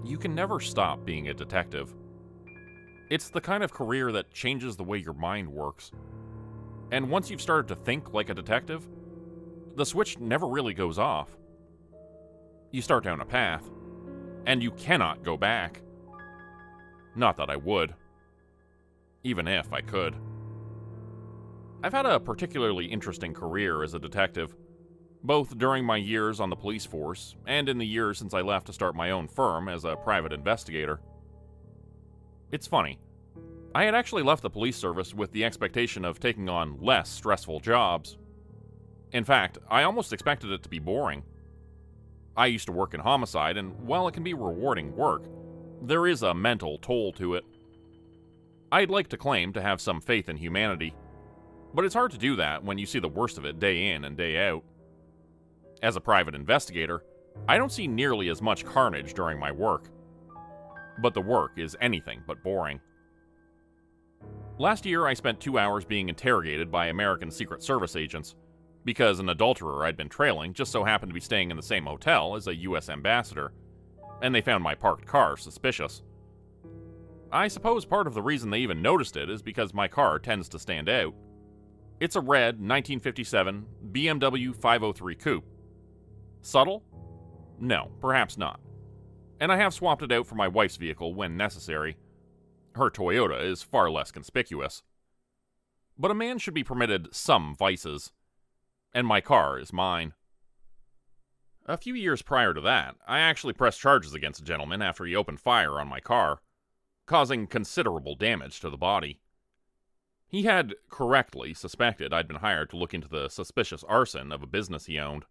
You can never stop being a detective. It's the kind of career that changes the way your mind works. And once you've started to think like a detective, the switch never really goes off. You start down a path, and you cannot go back. Not that I would. Even if I could. I've had a particularly interesting career as a detective, both during my years on the police force and in the years since I left to start my own firm as a private investigator. It's funny. I had actually left the police service with the expectation of taking on less stressful jobs. In fact, I almost expected it to be boring. I used to work in homicide, and while it can be rewarding work, there is a mental toll to it. I'd like to claim to have some faith in humanity, but it's hard to do that when you see the worst of it day in and day out. As a private investigator, I don't see nearly as much carnage during my work. But the work is anything but boring. Last year, I spent 2 hours being interrogated by American Secret Service agents because an adulterer I'd been trailing just so happened to be staying in the same hotel as a U.S. ambassador, and they found my parked car suspicious. I suppose part of the reason they even noticed it is because my car tends to stand out. It's a red 1957 BMW 503 coupe. Subtle? No, perhaps not. And I have swapped it out for my wife's vehicle when necessary. Her Toyota is far less conspicuous. But a man should be permitted some vices. And my car is mine. A few years prior to that, I actually pressed charges against a gentleman after he opened fire on my car, causing considerable damage to the body. He had correctly suspected I'd been hired to look into the suspicious arson of a business he owned.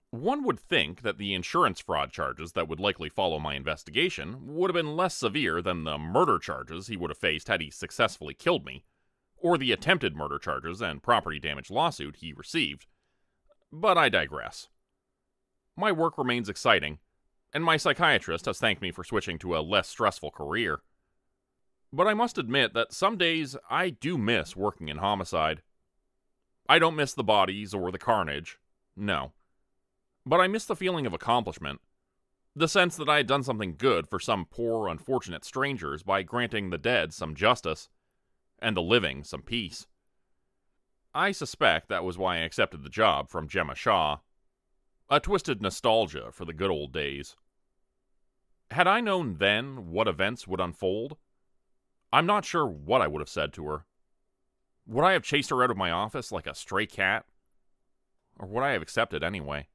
One would think that the insurance fraud charges that would likely follow my investigation would have been less severe than the murder charges he would have faced had he successfully killed me, or the attempted murder charges and property damage lawsuit he received. But I digress. My work remains exciting, and my psychiatrist has thanked me for switching to a less stressful career. But I must admit that some days I do miss working in homicide. I don't miss the bodies or the carnage, no. But I miss the feeling of accomplishment, the sense that I had done something good for some poor, unfortunate strangers by granting the dead some justice, and the living some peace. I suspect that was why I accepted the job from Gemma Shaw. A twisted nostalgia for the good old days. Had I known then what events would unfold, I'm not sure what I would have said to her. Would I have chased her out of my office like a stray cat? Or would I have accepted anyway?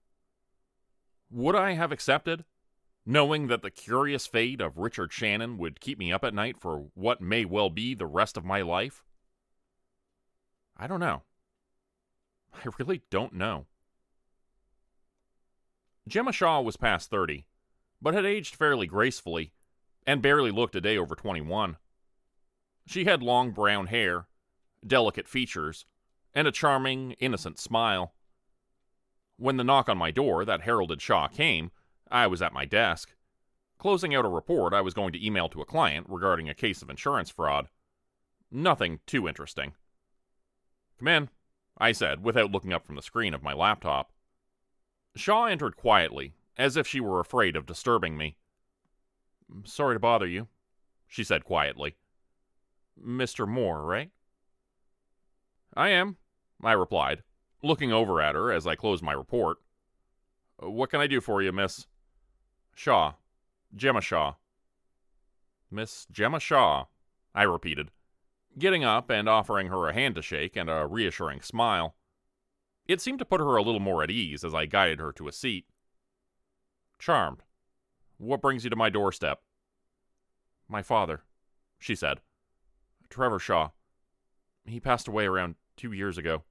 Would I have accepted, knowing that the curious fate of Richard Shannon would keep me up at night for what may well be the rest of my life? I don't know. I really don't know. Gemma Shaw was past 30, but had aged fairly gracefully, and barely looked a day over 21. She had long brown hair, delicate features, and a charming, innocent smile. When the knock on my door that heralded Shaw came, I was at my desk, closing out a report I was going to email to a client regarding a case of insurance fraud. Nothing too interesting. "Come in," I said, without looking up from the screen of my laptop. Shaw entered quietly, as if she were afraid of disturbing me. "Sorry to bother you," she said quietly. "Mr. Moore, right?" "I am," I replied, looking over at her as I closed my report. "What can I do for you, Miss Shaw? Gemma Shaw." "Miss Gemma Shaw," I repeated, getting up and offering her a hand to shake and a reassuring smile. It seemed to put her a little more at ease as I guided her to a seat. "Charmed. What brings you to my doorstep?" "My father," she said. "Trevor Shaw. He passed away around 2 years ago."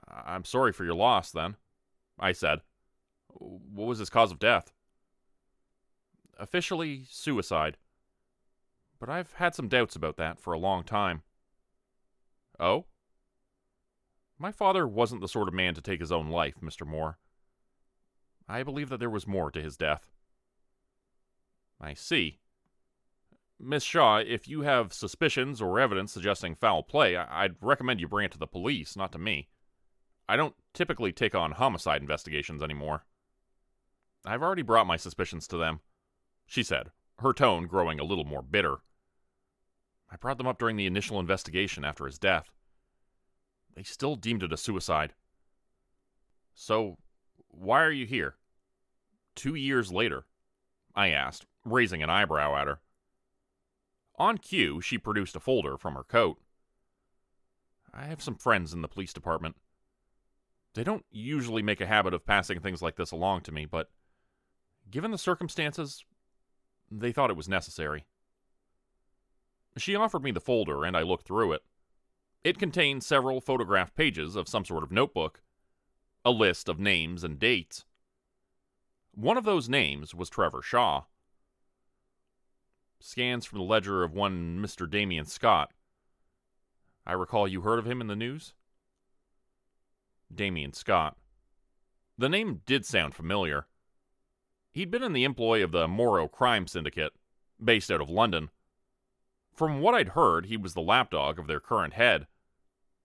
"I'm sorry for your loss, then," I said. "What was his cause of death?" "Officially, suicide. But I've had some doubts about that for a long time." "Oh?" "My father wasn't the sort of man to take his own life, Mr. Moore. I believe that there was more to his death." "I see. Miss Shaw, if you have suspicions or evidence suggesting foul play, I'd recommend you bring it to the police, not to me. I don't typically take on homicide investigations anymore." "I've already brought my suspicions to them," she said, her tone growing a little more bitter. I brought them up during the initial investigation after his death. They still deemed it a suicide. So, why are you here? 2 years later, I asked, raising an eyebrow at her. On cue, she produced a folder from her coat. I have some friends in the police department. They don't usually make a habit of passing things like this along to me, but given the circumstances, they thought it was necessary. She offered me the folder, and I looked through it. It contained several photographed pages of some sort of notebook, a list of names and dates. One of those names was Trevor Shaw. Scans from the ledger of one Mr. Damien Scott. I recall you heard of him in the news? Damien Scott. The name did sound familiar. He'd been in the employ of the Morrow crime syndicate, based out of London. From what I'd heard, he was the lapdog of their current head,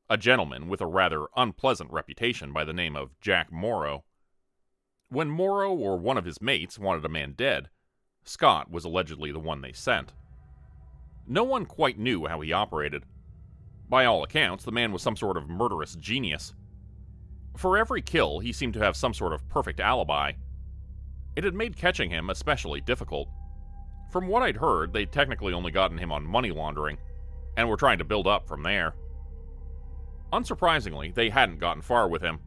a gentleman with a rather unpleasant reputation by the name of Jack Morrow. When Morrow or one of his mates wanted a man dead, Scott was allegedly the one they sent. No one quite knew how he operated. By all accounts, the man was some sort of murderous genius. For every kill, he seemed to have some sort of perfect alibi. It had made catching him especially difficult. From what I'd heard, they'd technically only gotten him on money laundering, and were trying to build up from there. Unsurprisingly, they hadn't gotten far with him.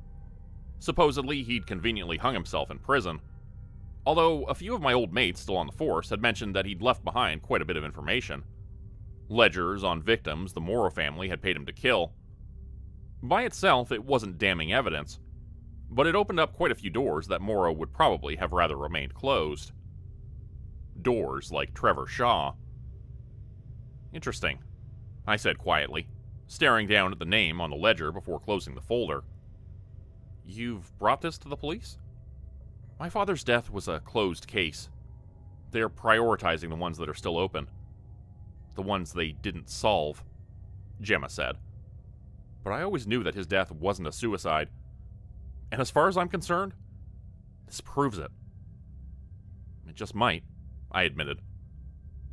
Supposedly, he'd conveniently hung himself in prison, although a few of my old mates still on the force had mentioned that he'd left behind quite a bit of information. Ledgers on victims the Morrow family had paid him to kill. By itself, it wasn't damning evidence, but it opened up quite a few doors that Morrow would probably have rather remained closed. Doors like Trevor Shaw. Interesting, I said quietly, staring down at the name on the ledger before closing the folder. You've brought this to the police? My father's death was a closed case. They're prioritizing the ones that are still open. The ones they didn't solve, Gemma said. But I always knew that his death wasn't a suicide. And as far as I'm concerned, this proves it. It just might, I admitted.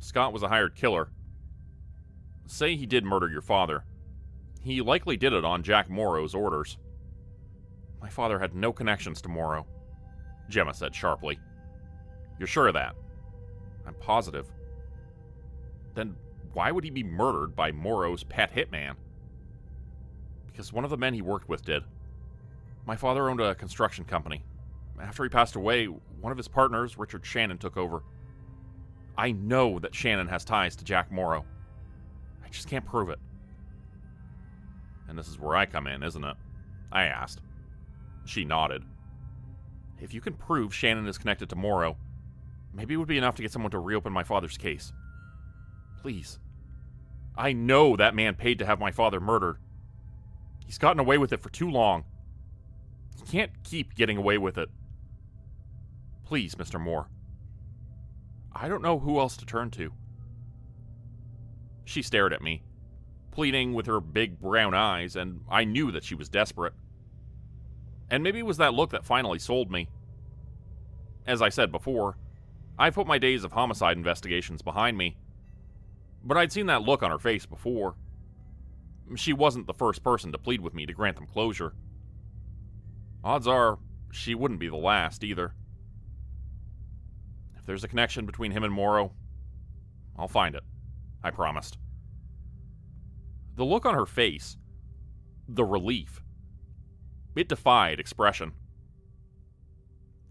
Scott was a hired killer. Say he did murder your father. He likely did it on Jack Morrow's orders. My father had no connections to Morrow, Gemma said sharply. You're sure of that? I'm positive. Then why would he be murdered by Morrow's pet hitman? Because one of the men he worked with did. My father owned a construction company. After he passed away, one of his partners, Richard Shannon, took over. I know that Shannon has ties to Jack Morrow. I just can't prove it. And this is where I come in, isn't it? I asked. She nodded. If you can prove Shannon is connected to Morrow, maybe it would be enough to get someone to reopen my father's case. Please. I know that man paid to have my father murdered. He's gotten away with it for too long. He can't keep getting away with it. Please, Mr. Moore. I don't know who else to turn to. She stared at me, pleading with her big brown eyes, and I knew that she was desperate. And maybe it was that look that finally sold me. As I said before, I put my days of homicide investigations behind me. But I'd seen that look on her face before. She wasn't the first person to plead with me to grant them closure. Odds are, she wouldn't be the last, either. If there's a connection between him and Morrow, I'll find it. I promised. The look on her face, the relief, it defied expression.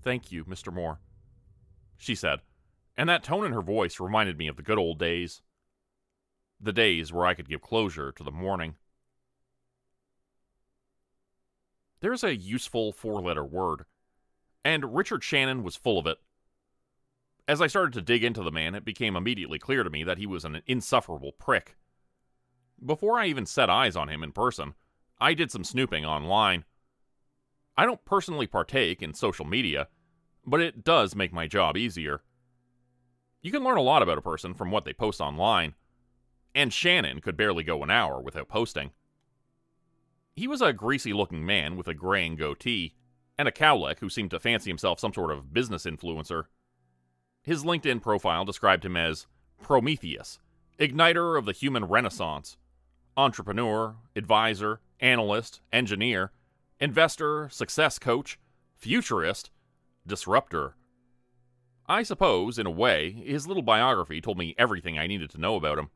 Thank you, Mr. Moore, she said, and that tone in her voice reminded me of the good old days. The days where I could give closure to the mourning. There's a useful four-letter word, and Richard Shannon was full of it. As I started to dig into the man, it became immediately clear to me that he was an insufferable prick. Before I even set eyes on him in person, I did some snooping online. I don't personally partake in social media, but it does make my job easier. You can learn a lot about a person from what they post online, and Shannon could barely go an hour without posting. He was a greasy-looking man with a graying goatee, and a cowlick who seemed to fancy himself some sort of business influencer. His LinkedIn profile described him as Prometheus, igniter of the human renaissance, entrepreneur, advisor, analyst, engineer, investor, success coach, futurist, disruptor. I suppose, in a way, his little biography told me everything I needed to know about him,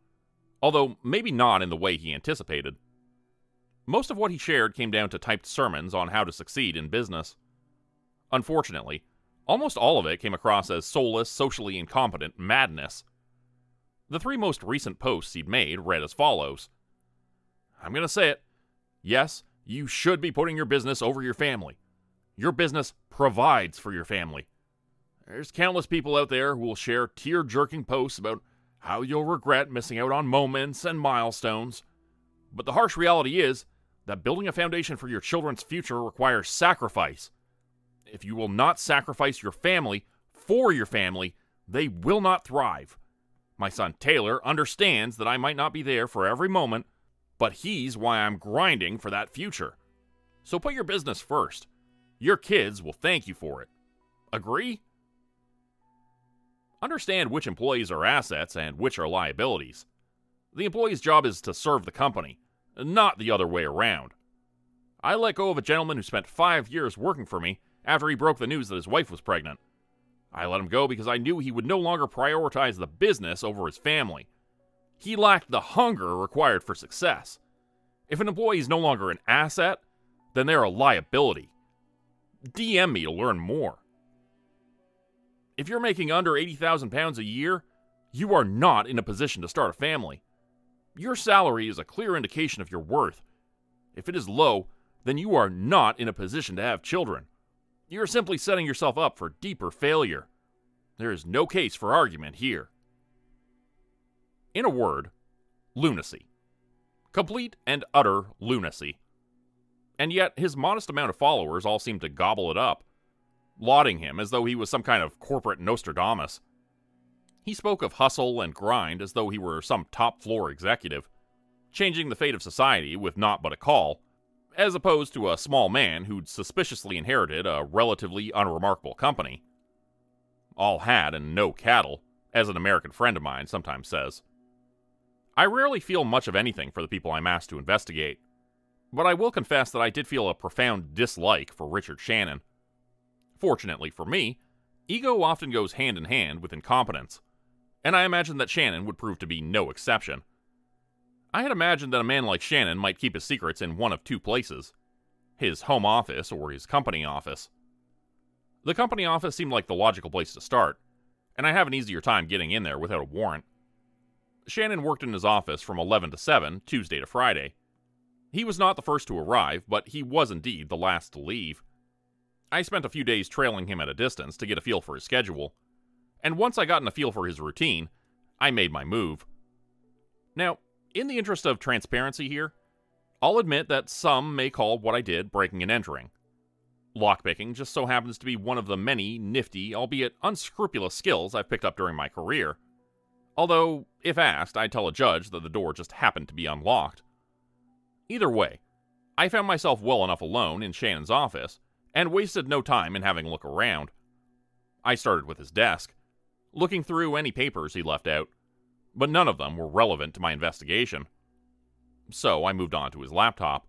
although maybe not in the way he anticipated. Most of what he shared came down to typed sermons on how to succeed in business. Unfortunately, almost all of it came across as soulless, socially incompetent madness. The 3 most recent posts he'd made read as follows. I'm going to say it. Yes, you should be putting your business over your family. Your business provides for your family. There's countless people out there who will share tear-jerking posts about how you'll regret missing out on moments and milestones. But the harsh reality is that building a foundation for your children's future requires sacrifice. If you will not sacrifice your family for your family, they will not thrive. My son Taylor understands that I might not be there for every moment, but he's why I'm grinding for that future. So put your business first. Your kids will thank you for it. Agree? Understand which employees are assets and which are liabilities. The employee's job is to serve the company, not the other way around. I let go of a gentleman who spent 5 years working for me after he broke the news that his wife was pregnant. I let him go because I knew he would no longer prioritize the business over his family. He lacked the hunger required for success. If an employee is no longer an asset, then they're a liability. DM me to learn more. If you're making under £80,000 a year, you are not in a position to start a family. Your salary is a clear indication of your worth. If it is low, then you are not in a position to have children. You're simply setting yourself up for deeper failure. There is no case for argument here. In a word, lunacy. Complete and utter lunacy. And yet, his modest amount of followers all seem to gobble it up, lauding him as though he was some kind of corporate Nostradamus. He spoke of hustle and grind as though he were some top-floor executive, changing the fate of society with naught but a call, as opposed to a small man who'd suspiciously inherited a relatively unremarkable company. All had and no cattle, as an American friend of mine sometimes says. I rarely feel much of anything for the people I'm asked to investigate, but I will confess that I did feel a profound dislike for Richard Shannon. Fortunately for me, ego often goes hand in hand with incompetence, and I imagined that Shannon would prove to be no exception. I had imagined that a man like Shannon might keep his secrets in one of 2 places, his home office or his company office. The company office seemed like the logical place to start, and I have an easier time getting in there without a warrant. Shannon worked in his office from 11 to 7, Tuesday to Friday. He was not the first to arrive, but he was indeed the last to leave. I spent a few days trailing him at a distance to get a feel for his schedule, and once I got a feel for his routine, I made my move. Now, in the interest of transparency here, I'll admit that some may call what I did breaking and entering. Lockpicking just so happens to be one of the many nifty, albeit unscrupulous skills I've picked up during my career. Although, if asked, I'd tell a judge that the door just happened to be unlocked. Either way, I found myself well enough alone in Shannon's office, and wasted no time in having a look around. I started with his desk, looking through any papers he left out, but none of them were relevant to my investigation. So I moved on to his laptop.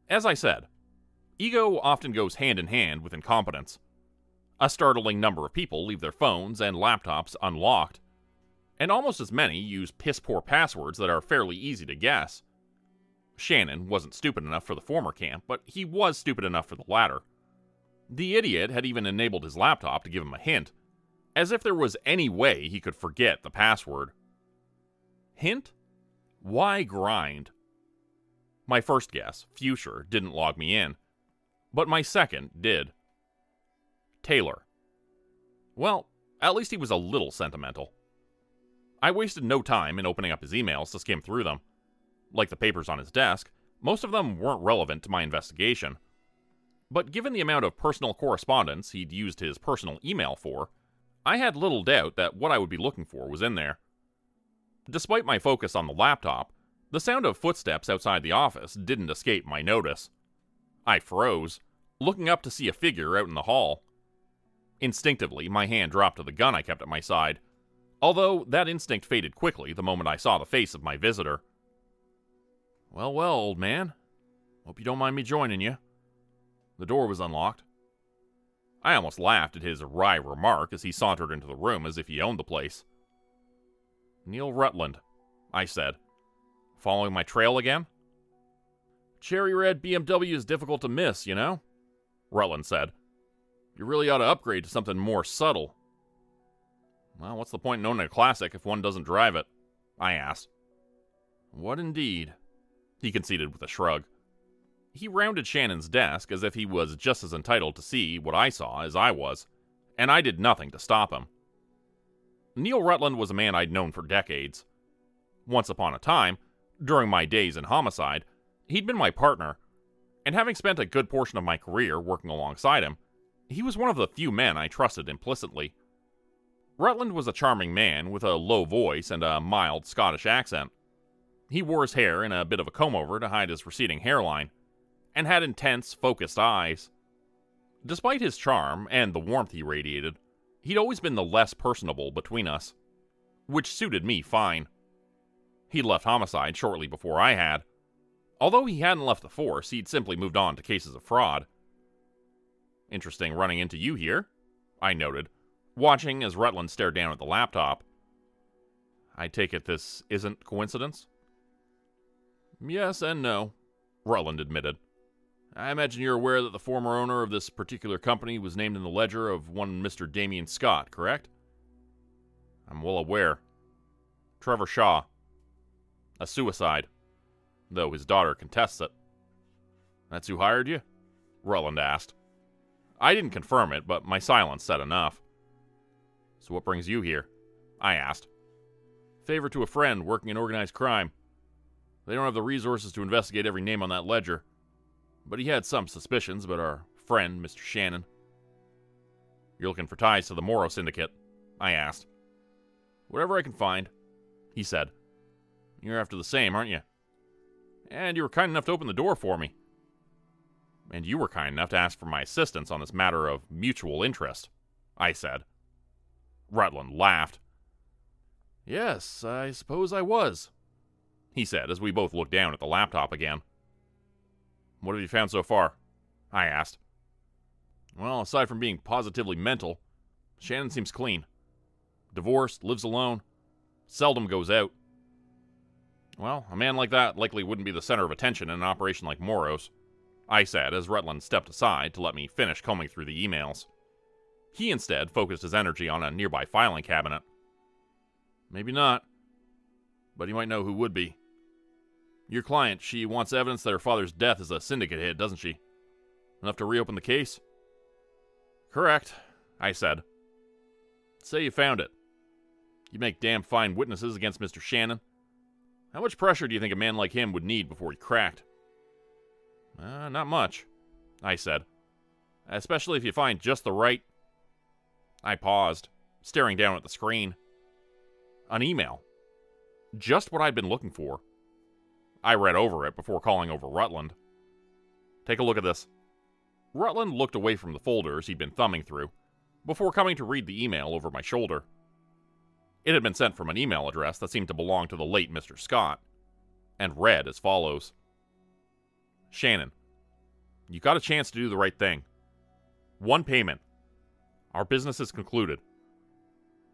As I said, ego often goes hand in hand with incompetence. A startling number of people leave their phones and laptops unlocked, and almost as many use piss-poor passwords that are fairly easy to guess. Shannon wasn't stupid enough for the former camp, but he was stupid enough for the latter. The idiot had even enabled his laptop to give him a hint, as if there was any way he could forget the password. Hint? Why grind? My first guess, Future, didn't log me in, but my second did. Taylor. Well, at least he was a little sentimental. I wasted no time in opening up his emails to skim through them. Like the papers on his desk, most of them weren't relevant to my investigation. But given the amount of personal correspondence he'd used his personal email for, I had little doubt that what I would be looking for was in there. Despite my focus on the laptop, the sound of footsteps outside the office didn't escape my notice. I froze, looking up to see a figure out in the hall. Instinctively, my hand dropped to the gun I kept at my side, although that instinct faded quickly the moment I saw the face of my visitor. Well, well, old man. Hope you don't mind me joining you. The door was unlocked. I almost laughed at his wry remark as he sauntered into the room as if he owned the place. Neil Rutland, I said. Following my trail again? Cherry red BMW is difficult to miss, you know? Rutland said. You really ought to upgrade to something more subtle. Well, what's the point in owning a classic if one doesn't drive it? I asked. What indeed? He conceded with a shrug. He rounded Shannon's desk as if he was just as entitled to see what I saw as I was, and I did nothing to stop him. Neil Rutland was a man I'd known for decades. Once upon a time, during my days in homicide, he'd been my partner, and having spent a good portion of my career working alongside him, he was one of the few men I trusted implicitly. Rutland was a charming man with a low voice and a mild Scottish accent. He wore his hair in a bit of a comb-over to hide his receding hairline, and had intense, focused eyes. Despite his charm and the warmth he radiated, he'd always been the less personable between us, which suited me fine. He'd left homicide shortly before I had. Although he hadn't left the force, he'd simply moved on to cases of fraud. Interesting running into you here, I noted, watching as Rutland stared down at the laptop. I take it this isn't coincidence? Yes and no, Rutland admitted. I imagine you're aware that the former owner of this particular company was named in the ledger of one Mr. Damien Scott, correct? I'm well aware. Trevor Shaw. A suicide, though his daughter contests it. That's who hired you? Rutland asked. I didn't confirm it, but my silence said enough. So what brings you here? I asked. Favor to a friend working in organized crime. They don't have the resources to investigate every name on that ledger. But he had some suspicions about our friend, Mr. Shannon. You're looking for ties to the Morrow Syndicate? I asked. Whatever I can find, he said. You're after the same, aren't you? And you were kind enough to open the door for me. And you were kind enough to ask for my assistance on this matter of mutual interest, I said. Rutland laughed. Yes, I suppose I was, he said as we both looked down at the laptop again. What have you found so far? I asked. Well, aside from being positively mental, Shannon seems clean. Divorced, lives alone, seldom goes out. Well, a man like that likely wouldn't be the center of attention in an operation like Morrow's, I said as Rutland stepped aside to let me finish combing through the emails. He instead focused his energy on a nearby filing cabinet. Maybe not, but he might know who would be. Your client, she wants evidence that her father's death is a syndicate hit, doesn't she? Enough to reopen the case? Correct, I said. Say you found it. You make damn fine witnesses against Mr. Shannon. How much pressure do you think a man like him would need before he cracked? Not much, I said. Especially if you find just the right... I paused, staring down at the screen. An email. Just what I'd been looking for. I read over it before calling over Rutland. Take a look at this. Rutland looked away from the folders he'd been thumbing through, before coming to read the email over my shoulder. It had been sent from an email address that seemed to belong to the late Mr. Scott, and read as follows. Shannon, you got a chance to do the right thing. One payment. Our business is concluded.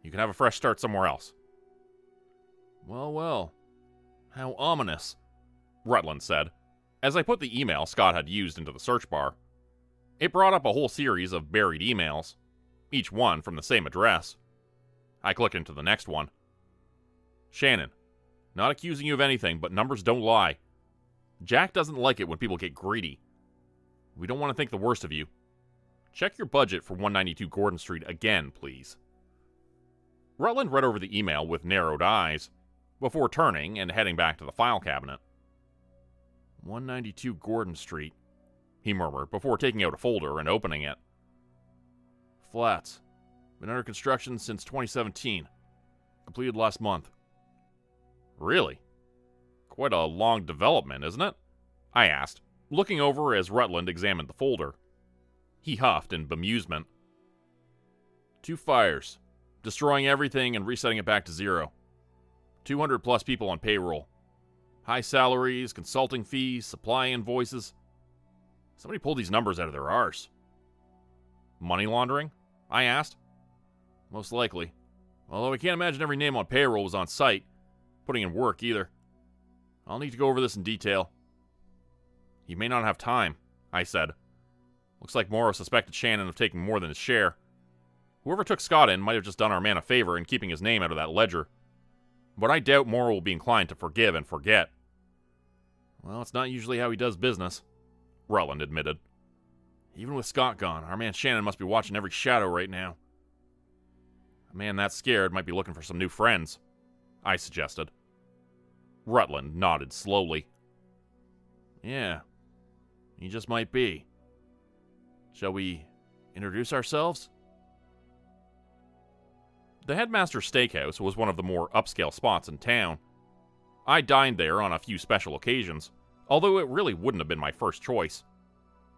You can have a fresh start somewhere else. Well, well. How ominous, Rutland said, as I put the email Scott had used into the search bar. It brought up a whole series of buried emails, each one from the same address. I clicked into the next one. Shannon, not accusing you of anything, but numbers don't lie. Jack doesn't like it when people get greedy. We don't want to think the worst of you. Check your budget for 192 Gordon Street again, please. Rutland read over the email with narrowed eyes, before turning and heading back to the file cabinet. 192 Gordon Street, he murmured before taking out a folder and opening it. Flats. Been under construction since 2017. Completed last month. Really? Quite a long development, isn't it? I asked, looking over as Rutland examined the folder. He huffed in bemusement. 2 fires, destroying everything and resetting it back to 0. 200 plus people on payroll. High salaries, consulting fees, supply invoices. Somebody pulled these numbers out of their arse. Money laundering? I asked. Most likely. Although I can't imagine every name on payroll was on site, putting in work either. I'll need to go over this in detail. You may not have time, I said. Looks like Morrow suspected Shannon of taking more than his share. Whoever took Scott in might have just done our man a favor in keeping his name out of that ledger. But I doubt Morrow will be inclined to forgive and forget. Well, it's not usually how he does business, Rutland admitted. Even with Scott gone, our man Shannon must be watching every shadow right now. A man that scared might be looking for some new friends, I suggested. Rutland nodded slowly. Yeah, he just might be. Shall we introduce ourselves? The Headmaster's Steakhouse was one of the more upscale spots in town. I dined there on a few special occasions, although it really wouldn't have been my first choice.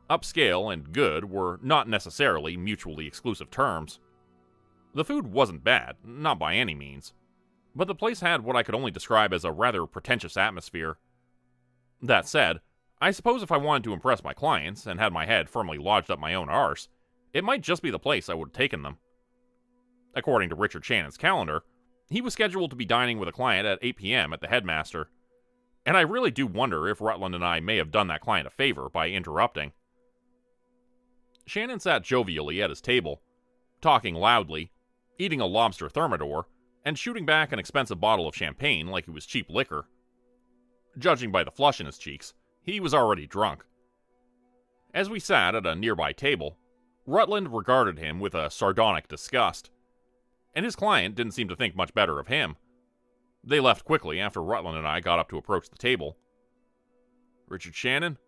Upscale and good were not necessarily mutually exclusive terms. The food wasn't bad, not by any means, but the place had what I could only describe as a rather pretentious atmosphere. That said, I suppose if I wanted to impress my clients and had my head firmly lodged up my own arse, it might just be the place I would have taken them. According to Richard Shannon's calendar, he was scheduled to be dining with a client at 8 p.m. at the Headmaster, and I really do wonder if Rutland and I may have done that client a favor by interrupting. Shannon sat jovially at his table, talking loudly, eating a lobster thermidor, and shooting back an expensive bottle of champagne like it was cheap liquor. Judging by the flush in his cheeks, he was already drunk. As we sat at a nearby table, Rutland regarded him with a sardonic disgust, and his client didn't seem to think much better of him. They left quickly after Rutland and I got up to approach the table. Richard Shannon?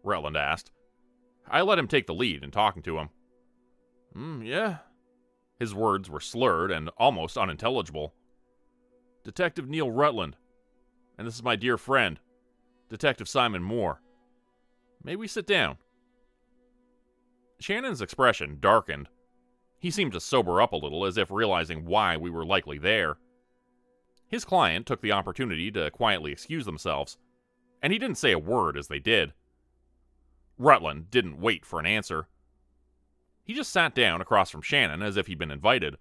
Rutland asked. I let him take the lead in talking to him. Yeah. His words were slurred and almost unintelligible. Detective Neil Rutland. And this is my dear friend, Detective Simon Moore. May we sit down? Shannon's expression darkened. He seemed to sober up a little, as if realizing why we were likely there. His client took the opportunity to quietly excuse themselves, and he didn't say a word as they did. Rutland didn't wait for an answer. He just sat down across from Shannon as if he'd been invited.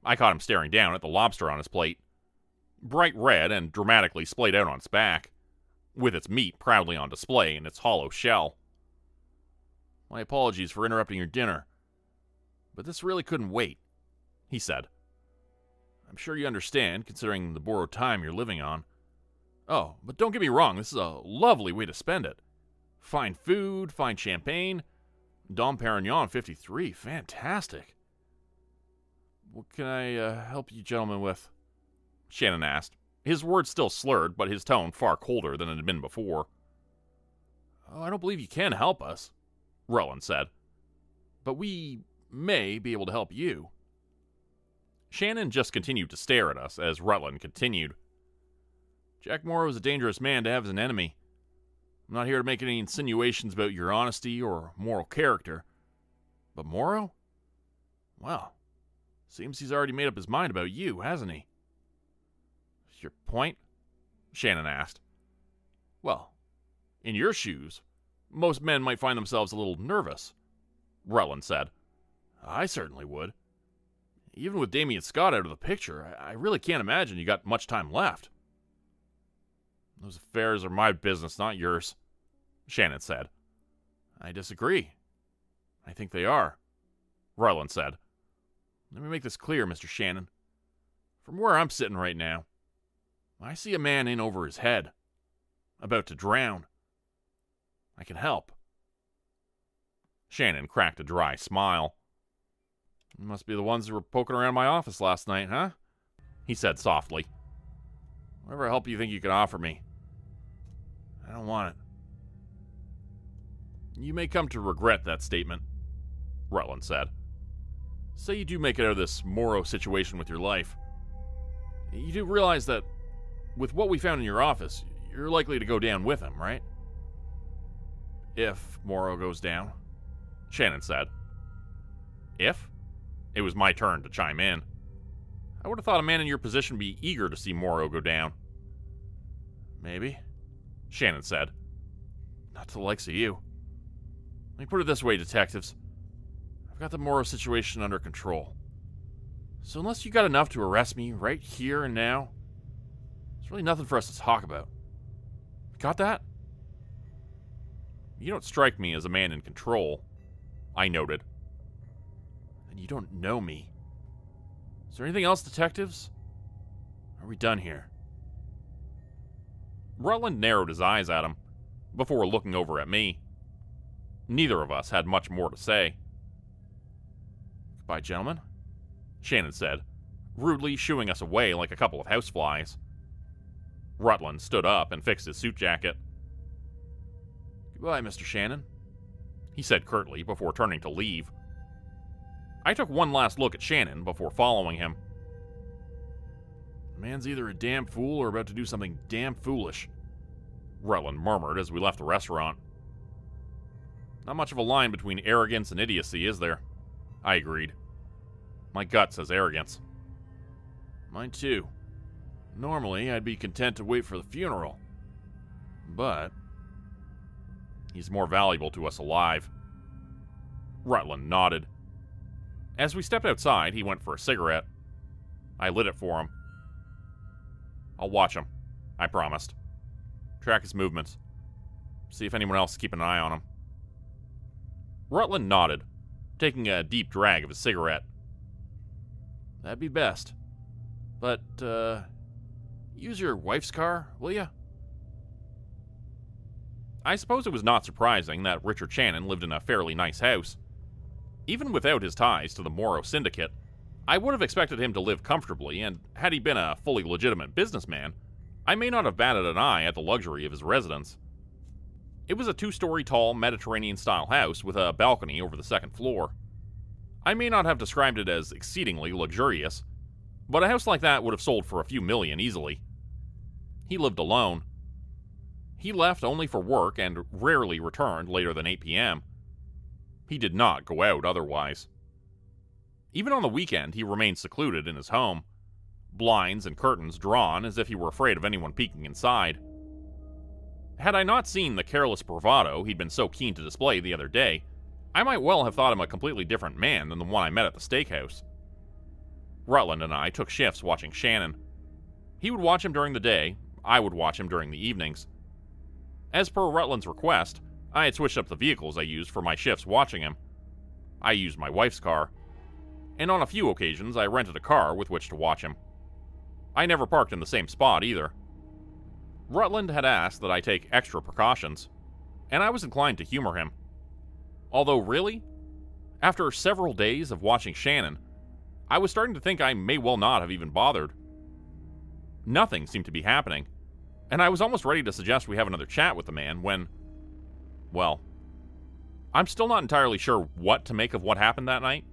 I caught him staring down at the lobster on his plate, bright red and dramatically splayed out on its back, with its meat proudly on display in its hollow shell. My apologies for interrupting your dinner, but this really couldn't wait, he said. I'm sure you understand, considering the borrowed time you're living on. Oh, but don't get me wrong, this is a lovely way to spend it. Fine food, fine champagne, Dom Perignon 53, fantastic. What can I help you gentlemen with? Shannon asked, his words still slurred, but his tone far colder than it had been before. Oh, I don't believe you can help us, Rutland said. But we may be able to help you. Shannon just continued to stare at us as Rutland continued. Jack Morrow is a dangerous man to have as an enemy. I'm not here to make any insinuations about your honesty or moral character. But Morrow? Well, seems he's already made up his mind about you, hasn't he? Your point? Shannon asked. Well, in your shoes, most men might find themselves a little nervous, Rutland said. I certainly would. Even with Damien Scott out of the picture, I really can't imagine you got much time left. Those affairs are my business, not yours, Shannon said. I disagree. I think they are, Rutland said. Let me make this clear, Mr. Shannon. From where I'm sitting right now, I see a man in over his head, about to drown. I can help. Shannon cracked a dry smile. You must be the ones who were poking around my office last night, huh? He said softly. Whatever help you think you can offer me, I don't want it. You may come to regret that statement, Rutland said. Say you do make it out of this Morrow situation with your life. You do realize that, with what we found in your office, you're likely to go down with him, right? If Morrow goes down, Shannon said. If? It was my turn to chime in. I would have thought a man in your position would be eager to see Morrow go down. Maybe, Shannon said. Not to the likes of you. Let me put it this way, detectives. I've got the Morrow situation under control. So unless you got enough to arrest me right here and now, there's really nothing for us to talk about. Got that? You don't strike me as a man in control, I noted. And you don't know me. Is there anything else, detectives? Are we done here? Rutland narrowed his eyes at him, before looking over at me. Neither of us had much more to say. Goodbye, gentlemen, Shannon said, rudely shooing us away like a couple of houseflies. Rutland stood up and fixed his suit jacket. Goodbye, Mr. Shannon, he said curtly before turning to leave. I took one last look at Shannon before following him. The man's either a damn fool or about to do something damn foolish, Rutland murmured as we left the restaurant. Not much of a line between arrogance and idiocy, is there? I agreed. My gut says arrogance. Mine too. Normally, I'd be content to wait for the funeral. But he's more valuable to us alive. Rutland nodded. As we stepped outside, he went for a cigarette. I lit it for him. I'll watch him, I promised. Track his movements. See if anyone else is keeping an eye on him. Rutland nodded, taking a deep drag of his cigarette. That'd be best. But, use your wife's car, will ya? I suppose it was not surprising that Richard Shannon lived in a fairly nice house. Even without his ties to the Morrow Syndicate, I would have expected him to live comfortably, and had he been a fully legitimate businessman, I may not have batted an eye at the luxury of his residence. It was a 2-story tall Mediterranean-style house with a balcony over the second floor. I may not have described it as exceedingly luxurious, but a house like that would have sold for a few million easily. He lived alone. He left only for work and rarely returned later than 8 p.m. He did not go out otherwise. Even on the weekend, he remained secluded in his home, blinds and curtains drawn as if he were afraid of anyone peeking inside. Had I not seen the careless bravado he'd been so keen to display the other day, I might well have thought him a completely different man than the one I met at the steakhouse. Rutland and I took shifts watching Shannon. He would watch him during the day, I would watch him during the evenings. As per Rutland's request, I had switched up the vehicles I used for my shifts watching him. I used my wife's car, and on a few occasions I rented a car with which to watch him. I never parked in the same spot either. Rutland had asked that I take extra precautions, and I was inclined to humor him. Although really, after several days of watching Shannon, I was starting to think I may well not have even bothered. Nothing seemed to be happening, and I was almost ready to suggest we have another chat with the man when, well, I'm still not entirely sure what to make of what happened that night.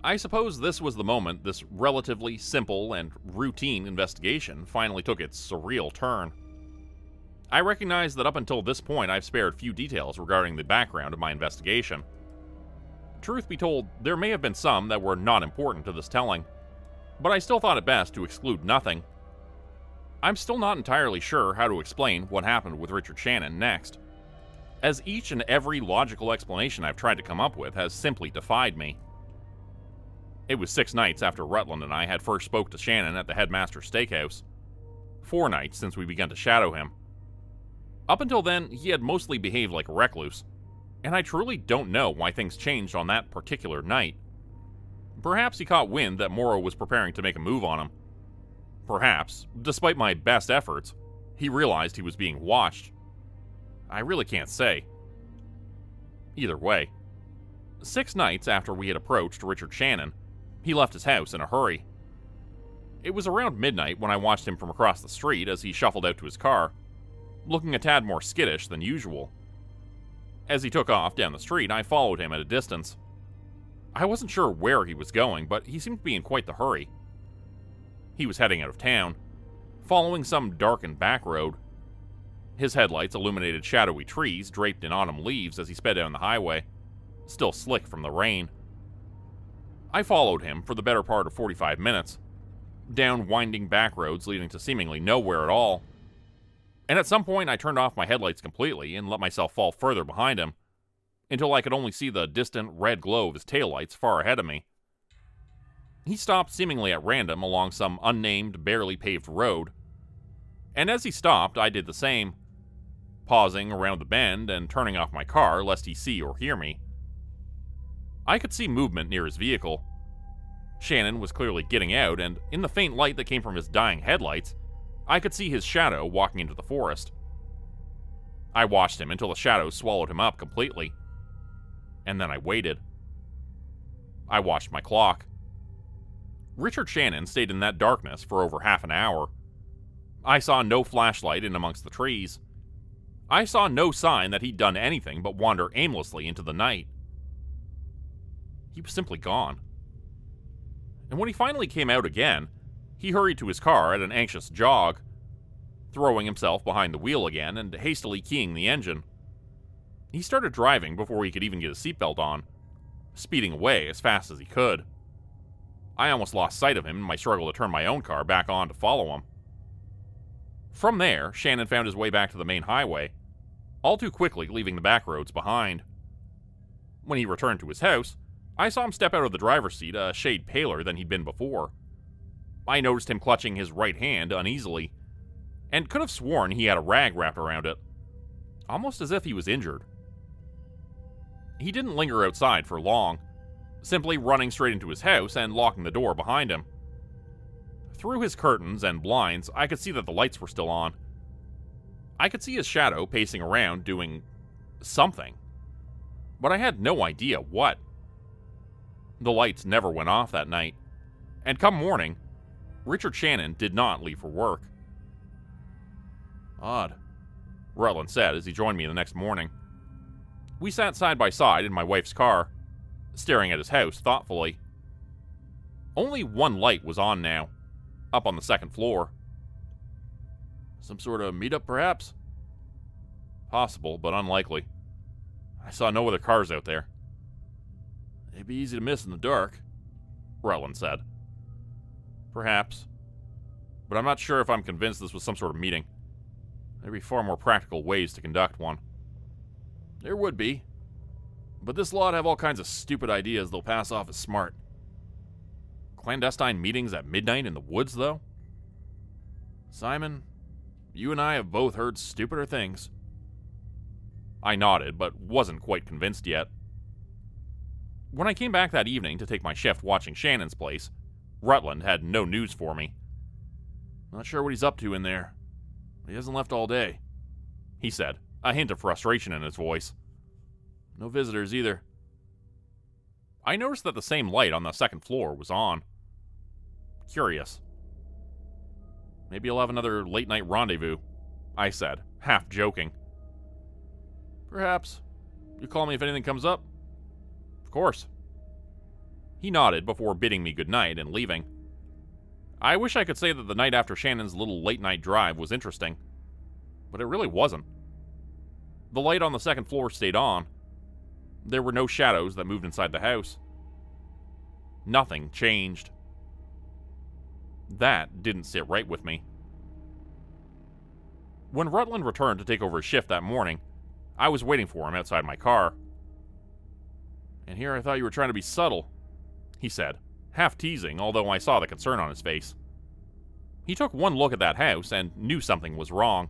I suppose this was the moment this relatively simple and routine investigation finally took its surreal turn. I recognize that up until this point I've spared few details regarding the background of my investigation. Truth be told, there may have been some that were not important to this telling, but I still thought it best to exclude nothing. I'm still not entirely sure how to explain what happened with Richard Shannon next, as each and every logical explanation I've tried to come up with has simply defied me. It was 6 nights after Rutland and I had first spoke to Shannon at the Headmaster's Steakhouse. 4 nights since we began to shadow him. Up until then, he had mostly behaved like a recluse, and I truly don't know why things changed on that particular night. Perhaps he caught wind that Morrow was preparing to make a move on him. Perhaps, despite my best efforts, he realized he was being watched. I really can't say. Either way, 6 nights after we had approached Richard Shannon, he left his house in a hurry. It was around midnight when I watched him from across the street as he shuffled out to his car, looking a tad more skittish than usual. As he took off down the street, I followed him at a distance. I wasn't sure where he was going, but he seemed to be in quite the hurry. He was heading out of town, following some darkened back road. His headlights illuminated shadowy trees draped in autumn leaves as he sped down the highway, still slick from the rain. I followed him for the better part of 45 minutes, down winding back roads leading to seemingly nowhere at all. And at some point, I turned off my headlights completely and let myself fall further behind him, until I could only see the distant red glow of his taillights far ahead of me. He stopped seemingly at random along some unnamed, barely paved road, and as he stopped, I did the same, pausing around the bend and turning off my car lest he see or hear me. I could see movement near his vehicle. Shannon was clearly getting out, and in the faint light that came from his dying headlights, I could see his shadow walking into the forest. I watched him until the shadow swallowed him up completely, and then I waited. I watched my clock. Richard Shannon stayed in that darkness for over half an hour. I saw no flashlight in amongst the trees. I saw no sign that he'd done anything but wander aimlessly into the night. He was simply gone. And when he finally came out again, he hurried to his car at an anxious jog, throwing himself behind the wheel again and hastily keying the engine. He started driving before he could even get his seatbelt on, speeding away as fast as he could. I almost lost sight of him in my struggle to turn my own car back on to follow him. From there, Shannon found his way back to the main highway, all too quickly leaving the back roads behind. When he returned to his house, I saw him step out of the driver's seat a shade paler than he'd been before. I noticed him clutching his right hand uneasily, and could have sworn he had a rag wrapped around it, almost as if he was injured. He didn't linger outside for long, simply running straight into his house and locking the door behind him. Through his curtains and blinds, I could see that the lights were still on. I could see his shadow pacing around doing something, but I had no idea what. The lights never went off that night, and come morning, Richard Shannon did not leave for work. Odd, Rutland said as he joined me the next morning. We sat side by side in my wife's car, staring at his house thoughtfully. Only one light was on now, up on the second floor. Some sort of meetup, perhaps? Possible, but unlikely. I saw no other cars out there. It'd be easy to miss in the dark, Rutland said. Perhaps. But I'm not sure if I'm convinced this was some sort of meeting. There'd be far more practical ways to conduct one. There would be. But this lot have all kinds of stupid ideas they'll pass off as smart. Clandestine meetings at midnight in the woods, though? Simon, you and I have both heard stupider things. I nodded, but wasn't quite convinced yet. When I came back that evening to take my shift watching Shannon's place, Rutland had no news for me. Not sure what he's up to in there. He hasn't left all day, he said, a hint of frustration in his voice. No visitors either. I noticed that the same light on the second floor was on. Curious. Maybe he'll have another late-night rendezvous, I said, half joking. Perhaps. You call me if anything comes up? Of course. He nodded before bidding me goodnight and leaving. I wish I could say that the night after Shannon's little late-night drive was interesting, but it really wasn't. The light on the second floor stayed on. There were no shadows that moved inside the house. Nothing changed. That didn't sit right with me. When Rutland returned to take over his shift that morning, I was waiting for him outside my car. And here I thought you were trying to be subtle, he said, half teasing, although I saw the concern on his face. He took one look at that house and knew something was wrong,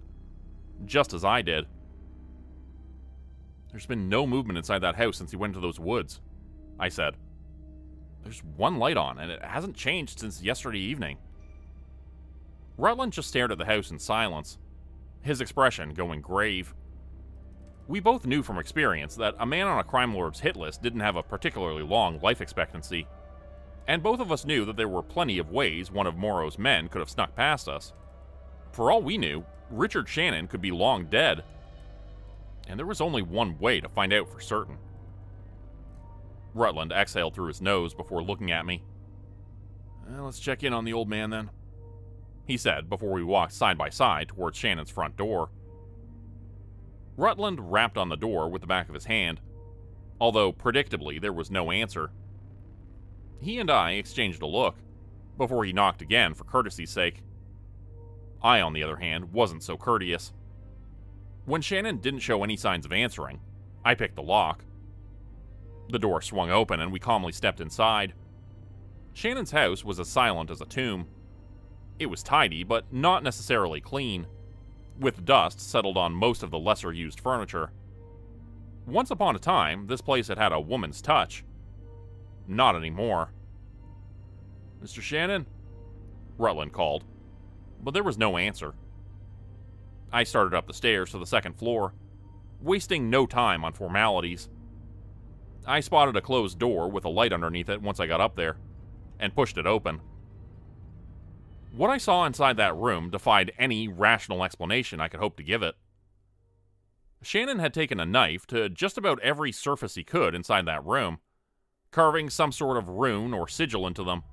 just as I did. There's been no movement inside that house since he went into those woods, I said. There's one light on, and it hasn't changed since yesterday evening. Rutland just stared at the house in silence, his expression going grave. We both knew from experience that a man on a crime lord's hit list didn't have a particularly long life expectancy, and both of us knew that there were plenty of ways one of Morrow's men could have snuck past us. For all we knew, Richard Shannon could be long dead, and there was only one way to find out for certain. Rutland exhaled through his nose before looking at me. Let's check in on the old man, then, he said before we walked side by side towards Shannon's front door. Rutland rapped on the door with the back of his hand, although predictably there was no answer. He and I exchanged a look, before he knocked again for courtesy's sake. I, on the other hand, wasn't so courteous. When Shannon didn't show any signs of answering, I picked the lock. The door swung open and we calmly stepped inside. Shannon's house was as silent as a tomb. It was tidy, but not necessarily clean, with dust settled on most of the lesser-used furniture. Once upon a time, this place had had a woman's touch. Not anymore. "Mr. Shannon?" Rutland called, but there was no answer. I started up the stairs to the second floor, wasting no time on formalities. I spotted a closed door with a light underneath it once I got up there, and pushed it open. What I saw inside that room defied any rational explanation I could hope to give it. Shannon had taken a knife to just about every surface he could inside that room, carving some sort of rune or sigil into them.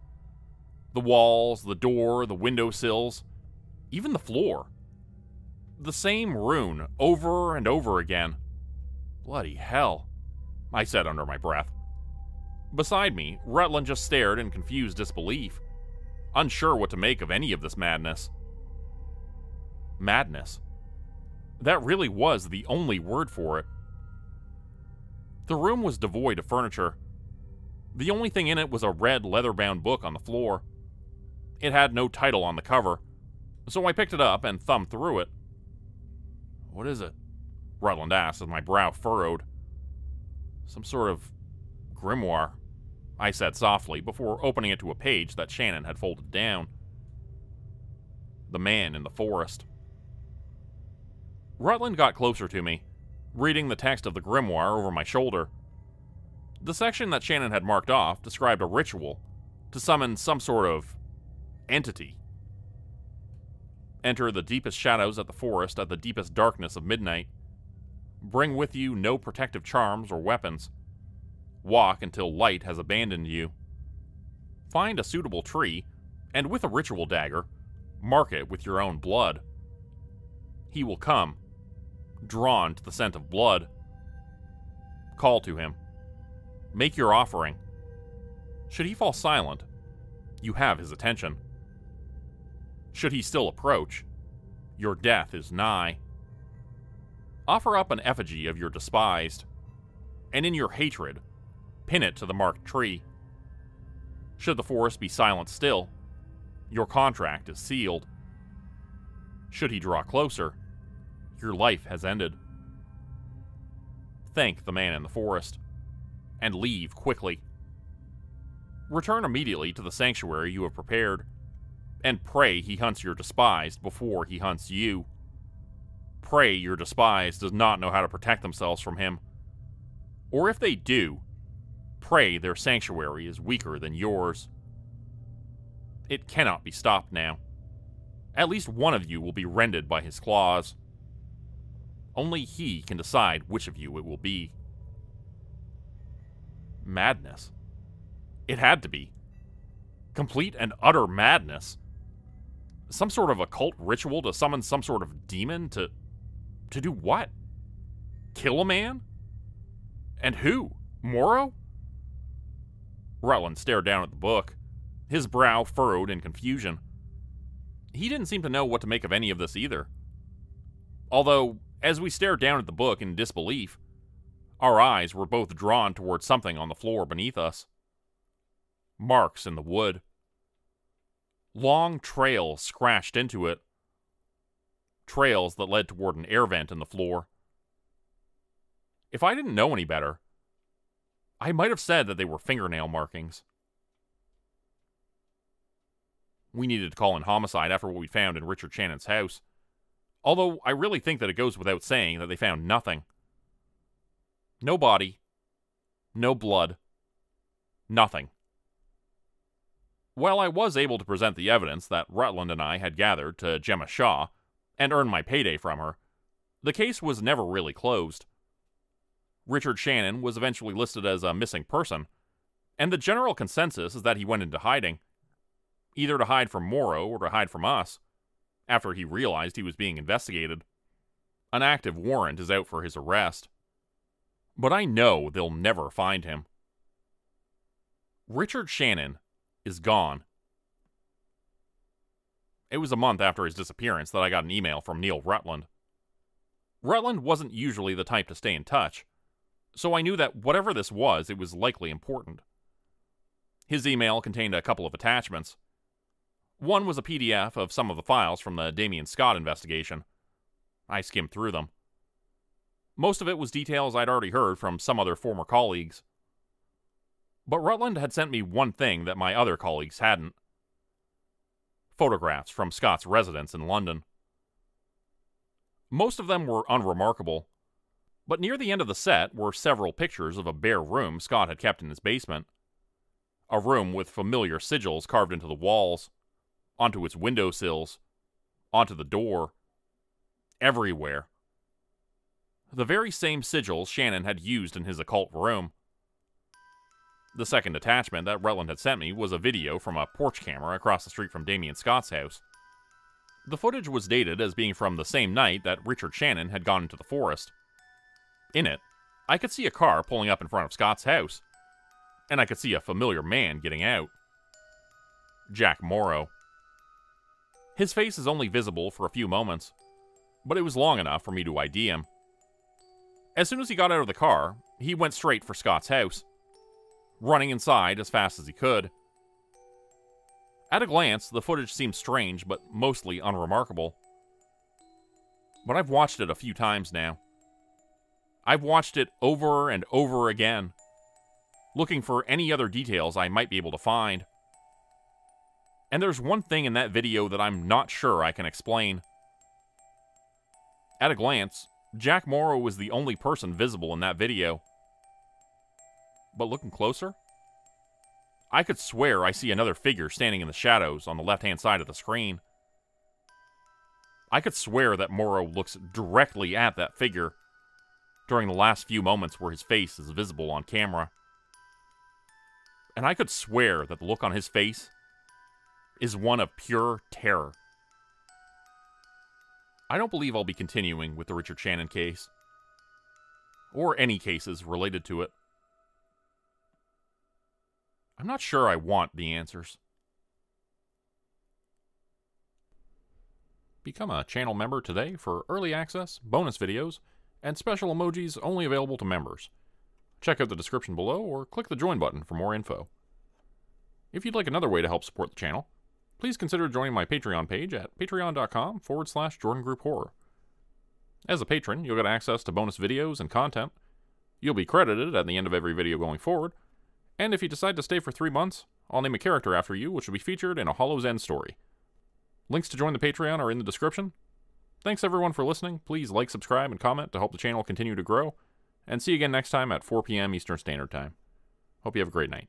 The walls, the door, the windowsills, even the floor. The same rune over and over again. Bloody hell, I said under my breath. Beside me, Rutland just stared in confused disbelief, unsure what to make of any of this madness. Madness. That really was the only word for it. The room was devoid of furniture. The only thing in it was a red leather-bound book on the floor. It had no title on the cover, so I picked it up and thumbed through it. "What is it?" Rutland asked as my brow furrowed. "Some sort of grimoire," I said softly before opening it to a page that Shannon had folded down. The Man in the Forest. Rutland got closer to me, reading the text of the grimoire over my shoulder. The section that Shannon had marked off described a ritual to summon some sort of entity. Enter the deepest shadows of the forest at the deepest darkness of midnight. Bring with you no protective charms or weapons. Walk until light has abandoned you. Find a suitable tree, and with a ritual dagger, mark it with your own blood. He will come, drawn to the scent of blood. Call to him. Make your offering. Should he fall silent, you have his attention. Should he still approach, your death is nigh. Offer up an effigy of your despised, and in your hatred, pin it to the marked tree. Should the forest be silent still, your contract is sealed. Should he draw closer, your life has ended. Thank the Man in the Forest, and leave quickly. Return immediately to the sanctuary you have prepared, and pray he hunts your despised before he hunts you. Pray your despised does not know how to protect themselves from him. Or if they do, pray their sanctuary is weaker than yours. It cannot be stopped now. At least one of you will be rended by his claws. Only he can decide which of you it will be. Madness. It had to be. Complete and utter madness. Some sort of occult ritual to summon some sort of demon to do what? Kill a man? And who? Morrow? Rutland stared down at the book, his brow furrowed in confusion. He didn't seem to know what to make of any of this either. Although, as we stared down at the book in disbelief, our eyes were both drawn towards something on the floor beneath us. Marks in the wood. Long trails scratched into it. Trails that led toward an air vent in the floor. If I didn't know any better, I might have said that they were fingernail markings. We needed to call in homicide after what we found in Richard Shannon's house. Although I really think that it goes without saying that they found nothing. No body. No blood. Nothing. While I was able to present the evidence that Rutland and I had gathered to Gemma Shaw and earn my payday from her, the case was never really closed. Richard Shannon was eventually listed as a missing person, and the general consensus is that he went into hiding, either to hide from Morrow or to hide from us, after he realized he was being investigated. An active warrant is out for his arrest. But I know they'll never find him. Richard Shannon is gone. It was a month after his disappearance that I got an email from Neil Rutland. Rutland wasn't usually the type to stay in touch, so I knew that whatever this was, it was likely important. His email contained a couple of attachments. One was a PDF of some of the files from the Damien Scott investigation. I skimmed through them. Most of it was details I'd already heard from some other former colleagues. But Rutland had sent me one thing that my other colleagues hadn't. Photographs from Scott's residence in London. Most of them were unremarkable, but near the end of the set were several pictures of a bare room Scott had kept in his basement. A room with familiar sigils carved into the walls, onto its windowsills, onto the door, everywhere. The very same sigils Shannon had used in his occult room. The second attachment that Rutland had sent me was a video from a porch camera across the street from Damien Scott's house. The footage was dated as being from the same night that Richard Shannon had gone into the forest. In it, I could see a car pulling up in front of Scott's house, and I could see a familiar man getting out. Jack Morrow. His face is only visible for a few moments, but it was long enough for me to ID him. As soon as he got out of the car, he went straight for Scott's house, running inside as fast as he could. At a glance, the footage seemed strange, but mostly unremarkable. But I've watched it a few times now. I've watched it over and over again, looking for any other details I might be able to find. And there's one thing in that video that I'm not sure I can explain. At a glance, Jack Morrow was the only person visible in that video. But looking closer, I could swear I see another figure standing in the shadows on the left-hand side of the screen. I could swear that Morrow looks directly at that figure during the last few moments where his face is visible on camera. And I could swear that the look on his face is one of pure terror. I don't believe I'll be continuing with the Richard Shannon case, or any cases related to it. I'm not sure I want the answers. Become a channel member today for early access, bonus videos, and special emojis only available to members. Check out the description below or click the join button for more info. If you'd like another way to help support the channel, please consider joining my Patreon page at patreon.com/JordanGroupeHorror. As a patron, you'll get access to bonus videos and content. You'll be credited at the end of every video going forward. And if you decide to stay for 3 months, I'll name a character after you, which will be featured in a Hollow's End story. Links to join the Patreon are in the description. Thanks everyone for listening. Please like, subscribe, and comment to help the channel continue to grow. And see you again next time at 4 p.m. Eastern Standard Time. Hope you have a great night.